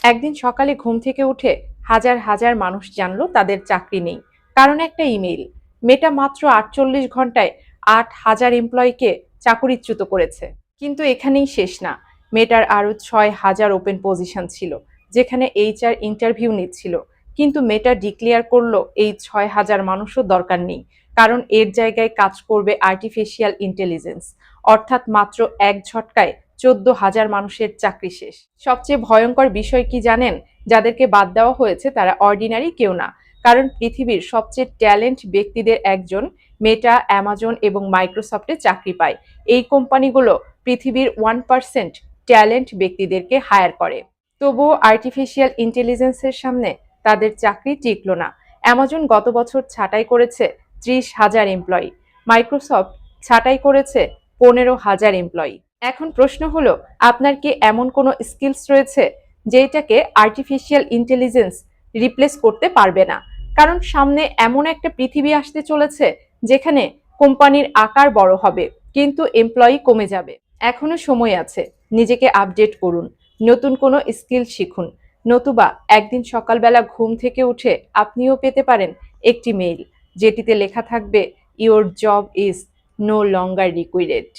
একদিন সকালে ঘুম থেকে উঠে হাজার হাজার মানুষ জানলো তাদের চাকরি নেই, কারণ একটা ইমেইল। মেটা মাত্র 48 ঘন্টায় 8,000 এমপ্লয়িকে চাকরিচ্যুত করেছে। কিন্তু এখানেই শেষ না। মেটার আরো 6,000 ওপেন পজিশন ছিল, যেখানে এইচআর ইন্টারভিউ নিচ্ছিল। কিন্তু মেটা ডিক্লেয়ার করলো এই 6,000 মানুষও দরকার নেই, কারণ এর জায়গায় কাজ করবে আর্টিফিশিয়াল ইন্টেলিজেন্স। অর্থাৎ মাত্র এক ঝটকায় 14,000 মানুষের চাকরি শেষ। সবচেয়ে ভয়ঙ্কর বিষয় কি জানেন? যাদেরকে বাদ দেওয়া হয়েছে তারা অর্ডিনারি কেউ না, কারণ পৃথিবীর সবচেয়ে ট্যালেন্ট ব্যক্তিদের একজন মেটা, অ্যামাজন এবং মাইক্রোসফটে চাকরি পায়। এই কোম্পানিগুলো পৃথিবীর 1% ট্যালেন্ট ব্যক্তিদেরকে হায়ার করে। তবুও আর্টিফিশিয়াল ইন্টেলিজেন্সের সামনে তাদের চাকরি টিকল না। অ্যামাজন গত বছর ছাঁটাই করেছে 30,000 এমপ্লয়ি, মাইক্রোসফট ছাঁটাই করেছে 15,000 এমপ্লয়ি। এখন প্রশ্ন হলো, আপনার কি এমন কোনো স্কিলস রয়েছে যেটাকে আর্টিফিশিয়াল ইন্টেলিজেন্স রিপ্লেস করতে পারবে না? কারণ সামনে এমন একটা পৃথিবী আসতে চলেছে যেখানে কোম্পানির আকার বড় হবে, কিন্তু এমপ্লয়ি কমে যাবে। এখনো সময় আছে, নিজেকে আপডেট করুন, নতুন কোনো স্কিল শিখুন, নতুবা একদিন সকালবেলা ঘুম থেকে উঠে আপনিও পেতে পারেন একটি মেইল, যেটিতে লেখা থাকবে your job is no longer রিকুইরেড।